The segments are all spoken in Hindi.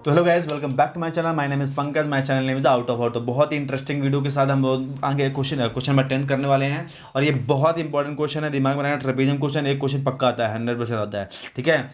तो hello guys, welcome back to my channel. My name is Pankaj. My channel name is out of out. तो बहुत ही इंटरेस्टिंग वीडियो के साथ हम लोग आगे क्वेश्चन नंबर 10 करने वाले हैं। और ये बहुत इंपॉर्टेंट क्वेश्चन है, दिमाग में रखना। ट्रेपेजियम क्वेश्चन एक क्वेश्चन पक्का आता है, 100% आता है। ठीक है,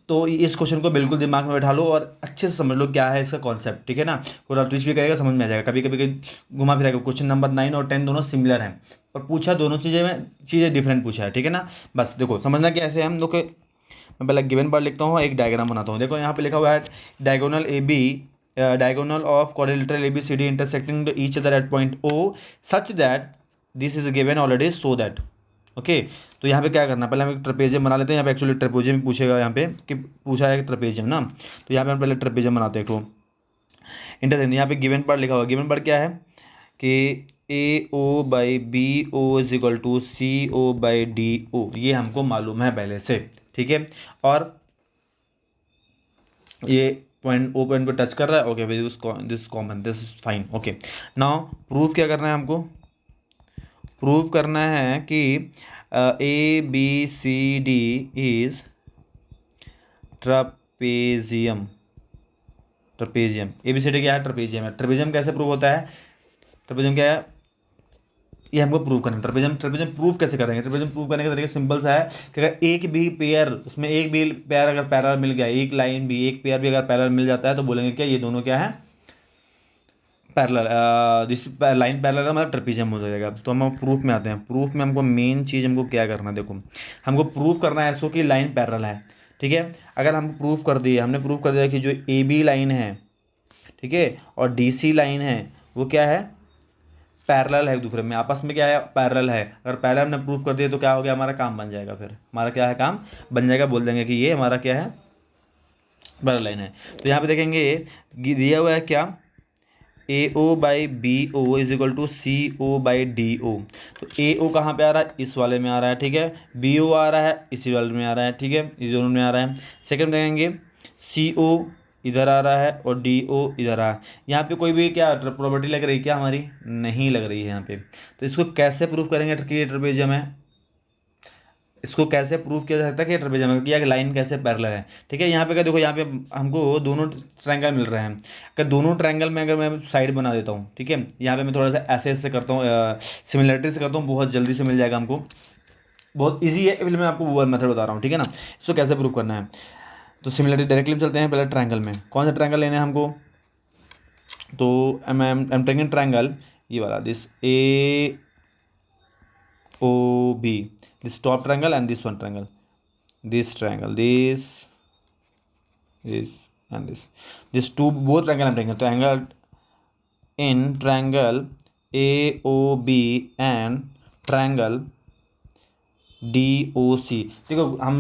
तो इस क्वेश्चन को बिल्कुल दिमाग में बैठा लो और अच्छे से समझ लो क्या है इसका कॉन्सेप्ट। ठीक है ना, थोड़ा ट्विच भी करेगा, समझ में आ जाएगा। कभी कभी घुमा फिरा। क्वेश्चन नंबर 9 और 10 दोनों सिमिलर हैं, पर पूछा दोनों चीज़ें डिफरेंट पूछा है। ठीक है ना, बस देखो समझना कैसे हम लोग मैं पहले गिवन पार्ट लिखता हूँ, एक डायग्राम बनाता हूँ। देखो यहाँ पे लिखा हुआ है diagonal A B, diagonal of quadrilateral ABCD intersecting each other at point O such that this is given already, so that okay. तो यहाँ पे क्या करना, पहले हम एक ट्रेपेजियम बना लेते हैं। यहाँ पे एक्चुअली ट्रेपेजियम पूछेगा, यहाँ पे कि पूछा है ट्रेपेजियम ना, तो यहाँ पे हम पहले ट्रेपेजियम बनाते हैं। तो इंटरसेक्शन, यहाँ पे गिवन पार्ट लिखा हुआ। गिवन पार्ट क्या है कि A O by B O is equal to C O by D O, ये हमको मालूम है पहले से। ठीक है, और ये पॉइंट ओ पॉइंट पे टच कर रहा है। Okay, this common, this is fine. Okay, now proof क्या करना है हमको? प्रूफ करना है कि A B C D is trapezium. Trapezium A B C D क्या है? ट्रपेजियम है। ट्रपेजियम कैसे प्रूव होता है? ट्रपेजियम क्या है ये हमको प्रूव करना है। ट्रपेजियम प्रूफ कैसे करेंगे? ट्रपेजियम प्रूव करने का तरीका सिंपल सा है कि अगर एक भी पेयर, उसमें एक भी पेयर अगर पैरेलल मिल गया, एक लाइन भी, एक पेयर भी अगर पैरेलल मिल जाता है, तो बोलेंगे क्या ये दोनों क्या है? पैरेलल। दिस लाइन पैरेलल है, मतलब ट्रपेजियम हो जाएगा। तो हम प्रूफ में आते हैं। प्रूफ में हमको मेन चीज़ हमको क्या करना है? देखो, हमको प्रूफ करना है इसको कि लाइन पैरेलल है। ठीक है, अगर हम प्रूफ कर दिए, हमने प्रूफ कर दिया कि जो ए बी लाइन है, ठीक है, और डी सी लाइन है, वो क्या है? पैरेलल है एक दूसरे में, आपस में क्या है? पैरेलल है। अगर पैरेलल हमने प्रूफ कर दिया तो क्या हो गया? हमारा काम बन जाएगा। फिर हमारा क्या है? काम बन जाएगा। बोल देंगे कि ये हमारा क्या है? पैरेलल लाइन है। तो यहाँ पे देखेंगे दिया हुआ है क्या? A O by B O is equal to C O by D O. तो ए ओ कहाँ पे आ रहा है? इस वाले में आ रहा है। ठीक है, बी ओ आ रहा है इसी वाले में आ रहा है। ठीक है, इस दोनों में आ रहा है। सेकंड देखेंगे सी ओ इधर आ रहा है और डी ओ इधर आ रहा है। यहाँ पे कोई भी क्या प्रॉपर्टी लग रही है क्या? हमारी नहीं लग रही है यहाँ पे। तो इसको कैसे प्रूफ करेंगे कि ये ट्रेपेजियम है? इसको कैसे प्रूफ किया जा सकता है कि ट्रेपेजियम है? कि लाइन कैसे पैरेलल है? ठीक है, यहाँ पे क्या देखो, यहाँ पे हमको दोनों ट्रायंगल मिल रहे हैं। अगर दोनों ट्रायंगल में अगर मैं साइड बना देता हूँ, ठीक है, यहाँ पे मैं थोड़ा सा ऐसे करता हूँ, सिमिलरिटी से करता हूँ, बहुत जल्दी से मिल जाएगा हमको। बहुत ईजी है, इसलिए मैं आपको वो मेथड बता रहा हूँ। ठीक है ना, इसको कैसे प्रूफ करना है? तो सिमिलरिटी डायरेक्टली चलते हैं। पहले ट्रायंगल में कौन सा ट्रायंगल लेना है हमको? तो एम टेकिंग ट्रायंगल ये वाला, this A O B, this top triangle and this one triangle, this triangle, this and this two both triangle I'm taking. So angle in triangle AOB and triangle DOC। देखो हम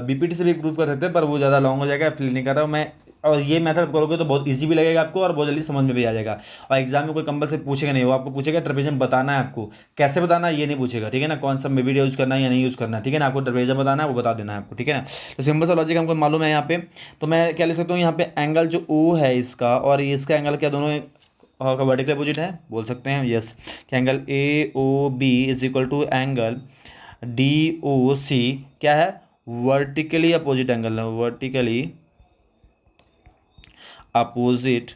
बीपीटी से भी प्रूव कर सकते हैं, पर वो ज़्यादा लॉन्ग हो जाएगा, इसलिए नहीं कर रहा हूँ मैं। और ये मेथड करोगे तो बहुत इजी भी लगेगा आपको और बहुत जल्दी समझ में भी आ जाएगा। और एग्जाम में कोई कंपलसरी पूछेगा नहीं, वो आपको पूछेगा ट्रेपेजियम बताना है आपको, कैसे बताना है ये नहीं पूछेगा। ठीक है ना, कौन सा वीडियो यूज़ करना है या नहीं यूज़ करना है। ठीक है ना, आपको ट्रेपेजियम बताना है, वो बता देना है आपको। ठीक है ना, तो सिंपल सा लॉजिक हमको मालूम है यहाँ पे। तो मैं क्या लिख सकता हूँ यहाँ पे? एंगल जो ओ है इसका और इसका एंगल क्या, दोनों का वर्टिकल अपोजिट है, बोल सकते हैं यस। कि angle A O B is equal to angle D O C क्या है? वर्टिकली अपोजिट एंगल है, वर्टिकली अपोजिट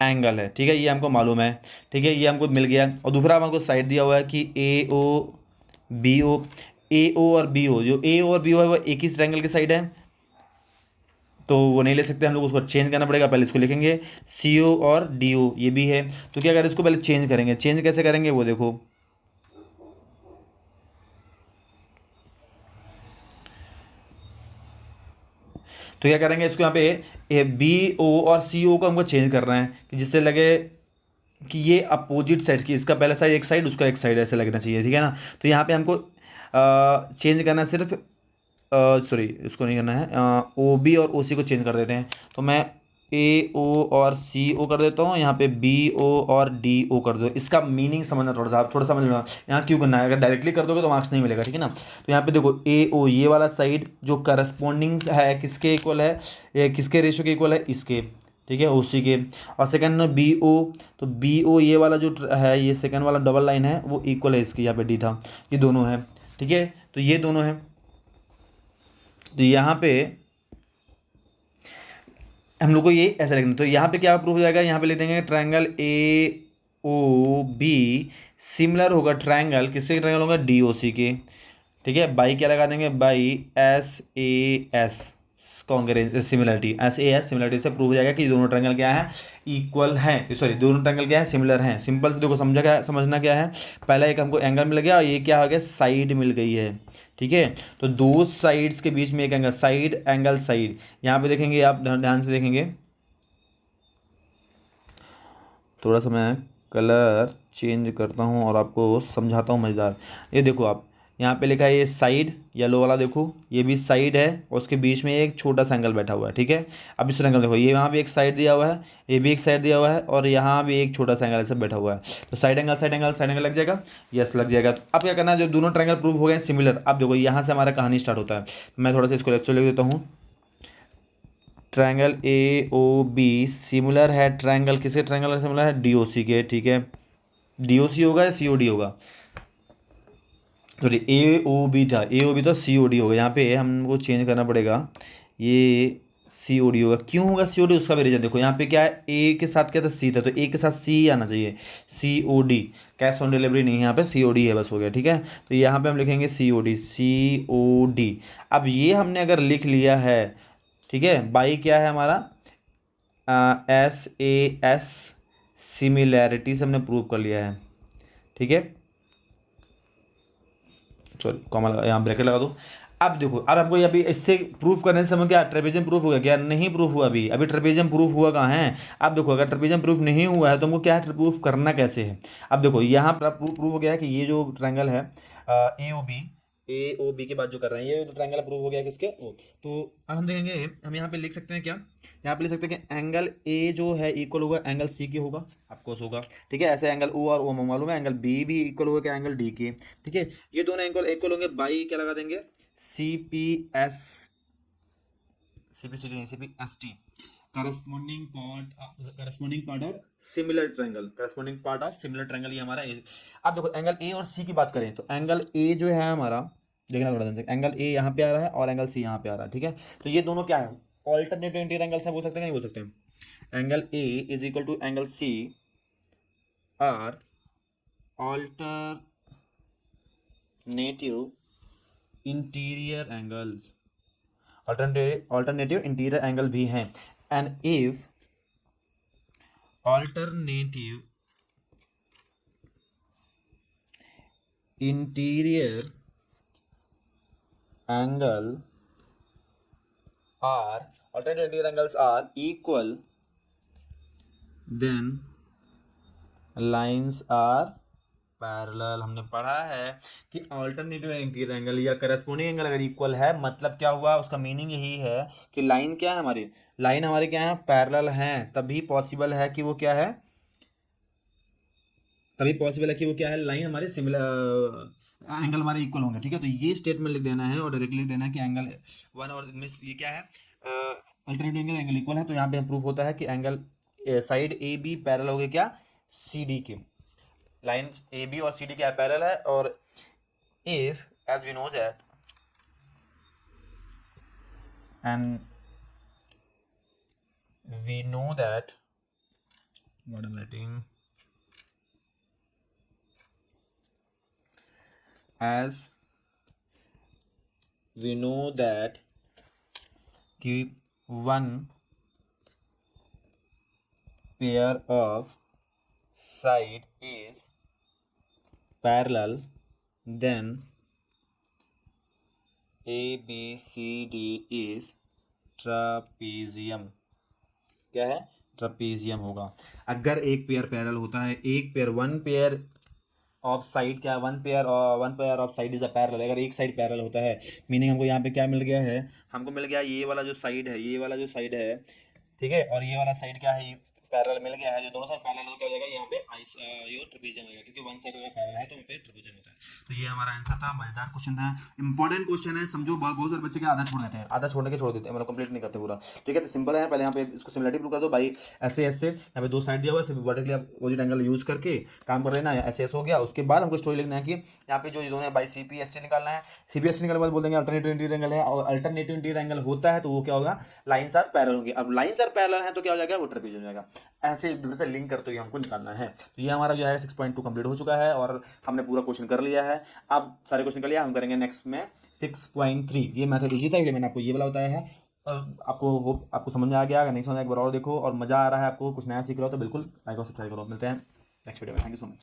एंगल है। ठीक है, ये हमको मालूम है। ठीक है, ये हमको मिल गया। और दूसरा हमको साइड दिया हुआ है कि ए ओ बी ओ, ए ओ और बी ओ, जो ए ओ और बी ओ है वो एक ही ट्रायंगल की साइड है, तो वो नहीं ले सकते हम लोग, उसको चेंज करना पड़ेगा। पहले इसको लिखेंगे सी ओ और डी ओ, ये भी है। तो क्या करें, इसको पहले चेंज करेंगे। चेंज कैसे करेंगे वो देखो, तो क्या करेंगे, इसको यहाँ पे बी ओ और सी ओ को हमको चेंज करना है कि जिससे लगे कि ये अपोजिट साइड की, इसका पहला साइड एक साइड, उसका एक साइड, ऐसे लगना चाहिए। ठीक है ना, तो यहाँ पे हमको चेंज करना है सिर्फ, सॉरी इसको नहीं करना है, ओ बी और ओ सी को चेंज कर देते हैं। तो मैं ए ओ और सी ओ कर देता हूँ, यहाँ पे बी ओ और डी ओ कर दो। इसका मीनिंग समझना थोड़ा सा, आप थोड़ा समझना यहाँ क्यों करना है। अगर डायरेक्टली कर दोगे तो मार्क्स नहीं मिलेगा। ठीक है ना, तो यहाँ पे देखो ए ओ ये वाला साइड जो करस्पॉन्डिंग है किसके इक्वल है, ये किसके रेशियो के इक्वल है? इसके। ठीक है, ओ सी के। और सेकंड में बी ओ, तो बी ओ ये वाला जो है, ये सेकंड वाला डबल लाइन है, वो इक्वल है इसकी, यहाँ पे डी था, ये दोनों है। ठीक है, तो ये दोनों है। तो यहाँ पे हम लोग को ये ऐसा लिखना। तो यहाँ पे क्या प्रूफ हो जाएगा, यहाँ पे लिख देंगे triangle A O B similar होगा ट्रायंगल, किसके ट्रायंगल होगा, डी ओ सी के। ठीक है, बाई क्या लगा देंगे, by S A S congruence similarity, S A S similarity से प्रूव हो जाएगा कि दोनों ट्रायंगल क्या है, इक्वल हैं, सॉरी दोनों ट्रायंगल क्या है, सिमिलर हैं। सिंपल से देखो समझा, क्या समझना क्या है, पहला एक हमको एंगल मिल गया और ये क्या हो गया, साइड मिल गई है। ठीक है, तो दो साइड्स के बीच में एक एंगल, साइड एंगल साइड, यहाँ पे देखेंगे आप ध्यान से देखेंगे, थोड़ा सा मैं कलर चेंज करता हूँ और आपको समझाता हूँ मज़ेदार। ये देखो आप, यहाँ पे लिखा है ये साइड, येलो वाला देखो, ये भी साइड है और उसके बीच में एक छोटा सा एंगल बैठा हुआ है। ठीक है, अब इस एंगल देखो, ये यहाँ भी एक साइड दिया हुआ है, ये भी एक साइड दिया हुआ है और यहाँ भी एक छोटा सा एंगल ऐसे बैठा हुआ है। तो side angle side angle side angle लग जाएगा, यस लग जाएगा। तो अब क्या करना है, जो दोनों ट्रायंगल प्रूव हो गए सिमिलर, अब देखो यहाँ से हमारा कहानी स्टार्ट होता है। मैं थोड़ा सा इसको लेक्चर लिख देता हूँ। Triangle A O B similar है, ट्रायंगल किसके ट्रायंगल सिमिलर है, डी ओ सी के। ठीक है, डी ओ सी होगा या सी ओ डी होगा, सॉरी ए ओ बी था, ए ओ बी तो सी ओ डी होगा, यहाँ पे हमको चेंज करना पड़ेगा, ये सी ओ डी होगा। क्यों होगा सी ओ डी, उसका भी रीजन देखो, यहाँ पे क्या है, ए के साथ क्या था, सी था, तो ए के साथ सी आना चाहिए, C O D, cash on delivery नहीं है यहाँ पे, सी ओ डी है, बस हो गया। ठीक है, तो यहाँ पे हम लिखेंगे सी ओ डी, सी ओ डी। अब ये हमने अगर लिख लिया है, ठीक है, बाई क्या है हमारा, एस ए एस सिमिलैरिटी से हमने प्रूव कर लिया है। ठीक है, सॉरी कॉमा लगा, यहाँ ब्रैकेट लगा दो। अब देखो, अब हमको ये अभी इससे प्रूफ करने से हमें क्या ट्रेपेजियम प्रूफ हो गया क्या, नहीं प्रूफ हुआ अभी, अभी ट्रेपेजियम प्रूफ हुआ कहाँ है। अब देखो, अगर ट्रेपेजियम प्रूफ नहीं हुआ है तो हमको क्या है, प्रूफ करना कैसे है। अब देखो यहाँ पर प्रूफ हो गया है कि ये जो ट्रायंगल है ए ओ बी के बाद जो कर रहे हैं, ये ट्रायंगल प्रूव हो गया किसके, ओ। तो अब हम देखेंगे, हम यहाँ पे लिख सकते हैं क्या, यहाँ पे लिख सकते हैं कि एंगल ए जो है इक्वल होगा एंगल सी के होगा, ऑफकोर्स होगा। ठीक है, ऐसे एंगल ओ और ओ मालूम है, एंगल बी भी इक्वल होगा क्या, एंगल डी के। ठीक है, ये दोनों एंगल इक्वल होंगे, बाई क्या लगा देंगे, C P S, C P C T नहीं, C P S T, corresponding part of similar triangle, corresponding part of similar triangle, ये हमारा ए। अब देखो एंगल ए और सी की बात करें तो एंगल ए जो है हमारा, देखना थोड़ा ध्यान से, एंगल ए यहाँ पे आ रहा है और एंगल सी यहाँ पे आ रहा है। ठीक है, तो ये दोनों क्या है, ऑल्टरनेटिव इंटीरियर एंगल से बोल सकते हैं, नहीं बोल सकते हैं। Angle A is equal to angle C are alternative interior angles, alternative interior angle भी हैं। And if alternative interior angle are alternative interior angles are equal, then lines are parallel. हमने पढ़ा है कि ऑल्टरनेटिव इंटीरियर एंगल या करस्पॉन्डिंग एंगल अगर इक्वल है, मतलब क्या हुआ, उसका मीनिंग यही है कि लाइन क्या है हमारी, लाइन हमारे क्या है, पैरेलल हैं, तभी पॉसिबल है कि वो क्या है, तभी पॉसिबल है कि वो क्या है, लाइन हमारे सिमिलर एंगल हमारे इक्वल होंगे। ठीक है, तो ये स्टेटमेंट लिख देना है और डायरेक्टली लिख देना है कि एंगल वन और मिस ये क्या है, अल्टरनेटिव एंगल एंगल इक्वल है। तो यहाँ पे प्रूफ होता है कि angle side A B parallel हो गया क्या, सी डी के, लाइन ए बी और सी डी क्या पैरेलल है। और if as we know that and we know that what I am writing, as we know that कि one pair of side is parallel, then ABCD is trapezium। क्या है, ट्रपेजियम होगा। अगर एक पेयर पैरेलल होता है, एक pair one pair of side क्या है, one pair of side is a parallel, अगर एक साइड पैरेलल होता है, मीनिंग हमको यहाँ पे क्या मिल गया है, हमको मिल गया ये वाला जो साइड है, ये वाला जो साइड है, ठीक है, और ये वाला साइड क्या है, पैरेलल मिल गया है, जो दोनों साइड पैरेलल हो क्या हो जाएगा यहाँ पे ये ट्रेपेजियम हो जाएगा, क्योंकि वन साइड पैरेलल है तो वहाँ पे ट्रेपेजियम होता है। तो ये हमारा आंसर था। मजेदार क्वेश्चन था, इंपॉर्टेंट क्वेश्चन है, समझो। बहुत सारे बच्चे के आधा छोड़ देते हैं, आधा छोड़ने के छोड़ देते हैं, मतलब कंप्लीट नहीं करते पूरा। ठीक है, तो सिंपल है, पहले यहाँ पे इसको सिमिलरिटी प्रूव कर दो भाई। ऐसे ऐसे यहाँ पे दो साइड दिया हुआ है, वर्टिकली अपोजिट एंगल यूज करके काम कर लेना है। ऐसे ऐसे हो गया, उसके बाद हमको स्टोरी लिखना है कि यहाँ पे जो दोनों है बाई CPST निकालना है। CPST निकालने के बाद बोल देंगे अल्टरनेटिव इंटीरियर एंगल है, और अल्टरनेटिव इंटीरियर एंगल होता है तो वो क्या होगा, लाइंस आर पैरेलल होंगे। अब लाइंस आर पैरेलल है तो क्या हो जाएगा, वो ट्रेपेजियम हो जाएगा। ऐसे एक दूसरे से लिंक करते हुए हमको निकालना है। तो ये हमारा जो है 6.2 कंप्लीट हो चुका है, और हमने पूरा क्वेश्चन कर लिया है। अब सारे क्वेश्चन कर लिया, हम करेंगे नेक्स्ट में 6.3। ये मैथड इजी था, इसलिए मैंने आपको ये वाला बताया है। और आपको समझ में आ गया, अगर नहीं समझ में, एक बार और देखो, और मजा आ रहा है आपको, कुछ नया सीख रहे हो तो बिल्कुल लाइक और सब्सक्राइब करो। मिलते हैं नेक्स्ट वीडियो में। Thank you so much.